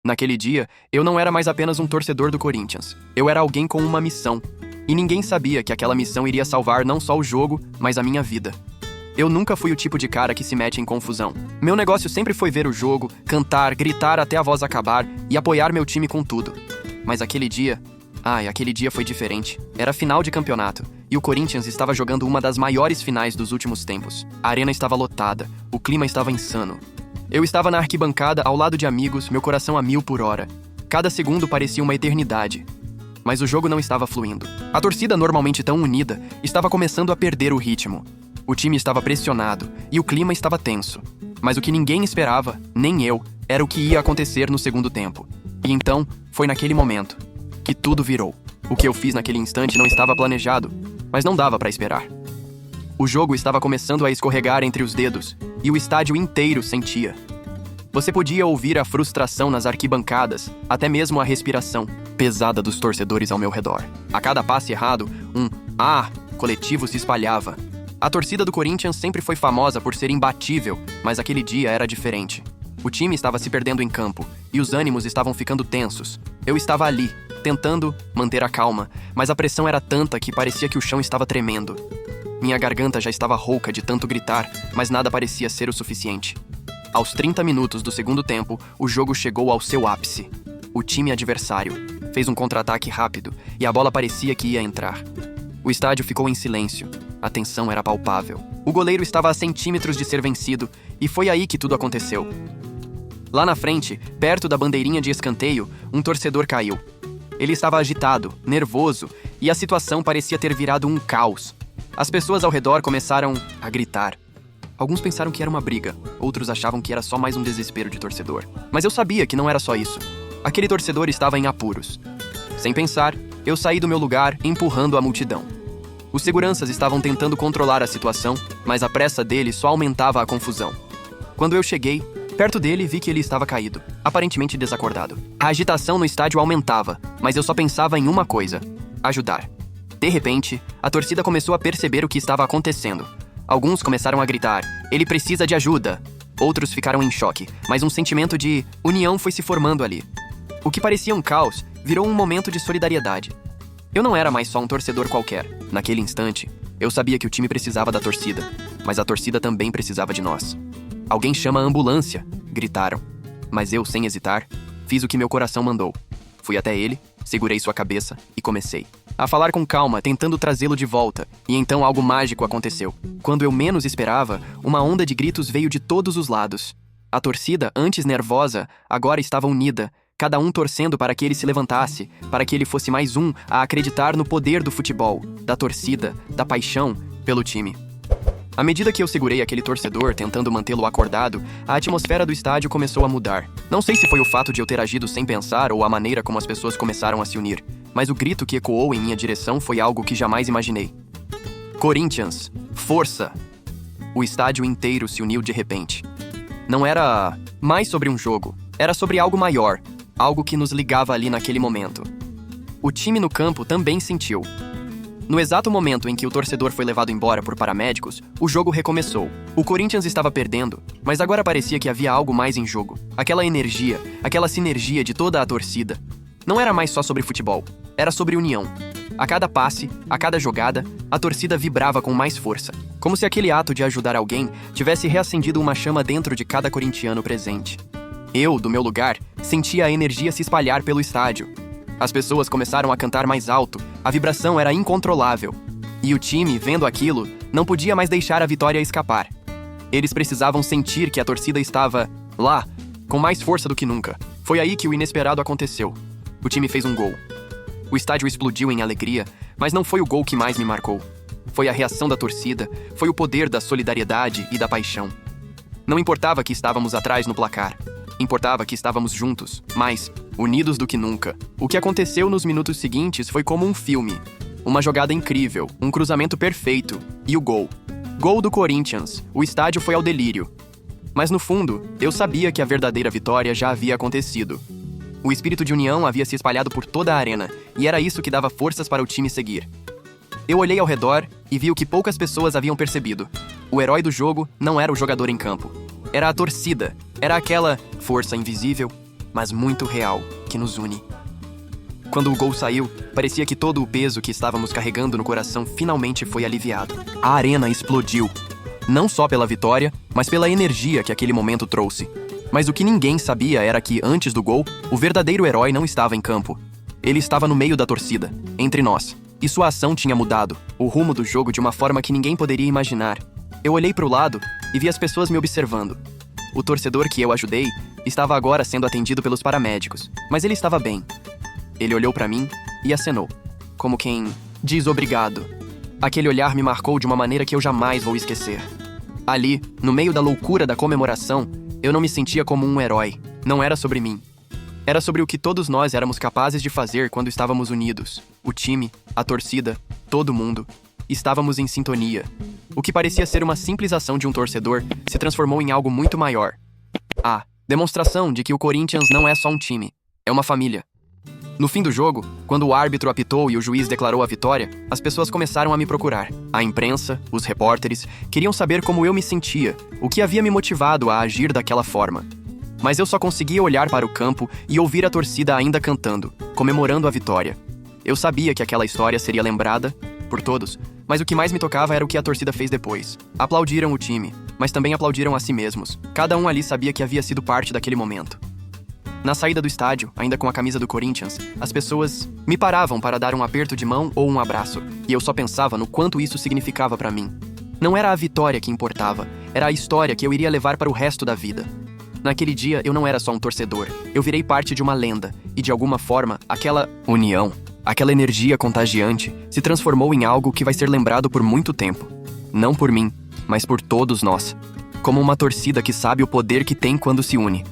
Naquele dia, eu não era mais apenas um torcedor do Corinthians. Eu era alguém com uma missão. E ninguém sabia que aquela missão iria salvar não só o jogo, mas a minha vida. Eu nunca fui o tipo de cara que se mete em confusão. Meu negócio sempre foi ver o jogo, cantar, gritar até a voz acabar e apoiar meu time com tudo. Mas aquele dia foi diferente. Era final de campeonato, e o Corinthians estava jogando uma das maiores finais dos últimos tempos. A arena estava lotada, o clima estava insano. Eu estava na arquibancada ao lado de amigos, meu coração a 1000 por hora. Cada segundo parecia uma eternidade. Mas o jogo não estava fluindo. A torcida, normalmente tão unida, estava começando a perder o ritmo. O time estava pressionado e o clima estava tenso. Mas o que ninguém esperava, nem eu, era o que ia acontecer no segundo tempo. E então, foi naquele momento que tudo virou. O que eu fiz naquele instante não estava planejado, mas não dava para esperar. O jogo estava começando a escorregar entre os dedos, e o estádio inteiro sentia. Você podia ouvir a frustração nas arquibancadas, até mesmo a respiração pesada dos torcedores ao meu redor. A cada passe errado, um coletivo se espalhava. A torcida do Corinthians sempre foi famosa por ser imbatível, mas aquele dia era diferente. O time estava se perdendo em campo, e os ânimos estavam ficando tensos. Eu estava ali, tentando manter a calma, mas a pressão era tanta que parecia que o chão estava tremendo. Minha garganta já estava rouca de tanto gritar, mas nada parecia ser o suficiente. Aos 30 minutos do segundo tempo, o jogo chegou ao seu ápice. O time adversário fez um contra-ataque rápido e a bola parecia que ia entrar. O estádio ficou em silêncio. A tensão era palpável. O goleiro estava a centímetros de ser vencido e foi aí que tudo aconteceu. Lá na frente, perto da bandeirinha de escanteio, um torcedor caiu. Ele estava agitado, nervoso e a situação parecia ter virado um caos. As pessoas ao redor começaram a gritar. Alguns pensaram que era uma briga, outros achavam que era só mais um desespero de torcedor. Mas eu sabia que não era só isso. Aquele torcedor estava em apuros. Sem pensar, eu saí do meu lugar, empurrando a multidão. Os seguranças estavam tentando controlar a situação, mas a pressa dele só aumentava a confusão. Quando eu cheguei, perto dele, vi que ele estava caído, aparentemente desacordado. A agitação no estádio aumentava, mas eu só pensava em uma coisa: ajudar. De repente, a torcida começou a perceber o que estava acontecendo. Alguns começaram a gritar: "Ele precisa de ajuda!" Outros ficaram em choque, mas um sentimento de união foi se formando ali. O que parecia um caos virou um momento de solidariedade. Eu não era mais só um torcedor qualquer. Naquele instante, eu sabia que o time precisava da torcida, mas a torcida também precisava de nós. "Alguém chama a ambulância!" gritaram. Mas eu, sem hesitar, fiz o que meu coração mandou. Fui até ele, segurei sua cabeça e comecei a falar com calma, tentando trazê-lo de volta. E então algo mágico aconteceu. Quando eu menos esperava, uma onda de gritos veio de todos os lados. A torcida, antes nervosa, agora estava unida, cada um torcendo para que ele se levantasse, para que ele fosse mais um a acreditar no poder do futebol, da torcida, da paixão pelo time. À medida que eu segurei aquele torcedor, tentando mantê-lo acordado, a atmosfera do estádio começou a mudar. Não sei se foi o fato de eu ter agido sem pensar ou a maneira como as pessoas começaram a se unir, mas o grito que ecoou em minha direção foi algo que jamais imaginei. "Corinthians, força!" O estádio inteiro se uniu de repente. Não era mais sobre um jogo, era sobre algo maior, algo que nos ligava ali naquele momento. O time no campo também sentiu. No exato momento em que o torcedor foi levado embora por paramédicos, o jogo recomeçou. O Corinthians estava perdendo, mas agora parecia que havia algo mais em jogo. Aquela energia, aquela sinergia de toda a torcida. Não era mais só sobre futebol, era sobre união. A cada passe, a cada jogada, a torcida vibrava com mais força. Como se aquele ato de ajudar alguém tivesse reacendido uma chama dentro de cada corintiano presente. Eu, do meu lugar, sentia a energia se espalhar pelo estádio. As pessoas começaram a cantar mais alto, a vibração era incontrolável. E o time, vendo aquilo, não podia mais deixar a vitória escapar. Eles precisavam sentir que a torcida estava lá, com mais força do que nunca. Foi aí que o inesperado aconteceu. O time fez um gol. O estádio explodiu em alegria, mas não foi o gol que mais me marcou. Foi a reação da torcida, foi o poder da solidariedade e da paixão. Não importava que estávamos atrás no placar. Importava que estávamos juntos, mais unidos do que nunca. O que aconteceu nos minutos seguintes foi como um filme. Uma jogada incrível, um cruzamento perfeito e o gol. Gol do Corinthians. O estádio foi ao delírio. Mas no fundo, eu sabia que a verdadeira vitória já havia acontecido. O espírito de união havia se espalhado por toda a arena e era isso que dava forças para o time seguir. Eu olhei ao redor e vi o que poucas pessoas haviam percebido. O herói do jogo não era o jogador em campo. Era a torcida. Era aquela força invisível mas muito real, que nos une. Quando o gol saiu, parecia que todo o peso que estávamos carregando no coração finalmente foi aliviado. A arena explodiu. Não só pela vitória, mas pela energia que aquele momento trouxe. Mas o que ninguém sabia era que, antes do gol, o verdadeiro herói não estava em campo. Ele estava no meio da torcida, entre nós. E sua ação tinha mudado o rumo do jogo de uma forma que ninguém poderia imaginar. Eu olhei para o lado e vi as pessoas me observando. O torcedor que eu ajudei estava agora sendo atendido pelos paramédicos, mas ele estava bem. Ele olhou para mim e acenou, como quem diz obrigado. Aquele olhar me marcou de uma maneira que eu jamais vou esquecer. Ali, no meio da loucura da comemoração, eu não me sentia como um herói. Não era sobre mim. Era sobre o que todos nós éramos capazes de fazer quando estávamos unidos. O time, a torcida, todo mundo. Estávamos em sintonia. O que parecia ser uma simples ação de um torcedor se transformou em algo muito maior. A demonstração de que o Corinthians não é só um time, é uma família. No fim do jogo, quando o árbitro apitou e o juiz declarou a vitória, as pessoas começaram a me procurar. A imprensa, os repórteres, queriam saber como eu me sentia, o que havia me motivado a agir daquela forma. Mas eu só conseguia olhar para o campo e ouvir a torcida ainda cantando, comemorando a vitória. Eu sabia que aquela história seria lembrada por todos, mas o que mais me tocava era o que a torcida fez depois. Aplaudiram o time, mas também aplaudiram a si mesmos. Cada um ali sabia que havia sido parte daquele momento. Na saída do estádio, ainda com a camisa do Corinthians, as pessoas me paravam para dar um aperto de mão ou um abraço, e eu só pensava no quanto isso significava para mim. Não era a vitória que importava, era a história que eu iria levar para o resto da vida. Naquele dia, eu não era só um torcedor, eu virei parte de uma lenda, e de alguma forma, aquela união, aquela energia contagiante, se transformou em algo que vai ser lembrado por muito tempo. Não por mim, mas por todos nós. Como uma torcida que sabe o poder que tem quando se une.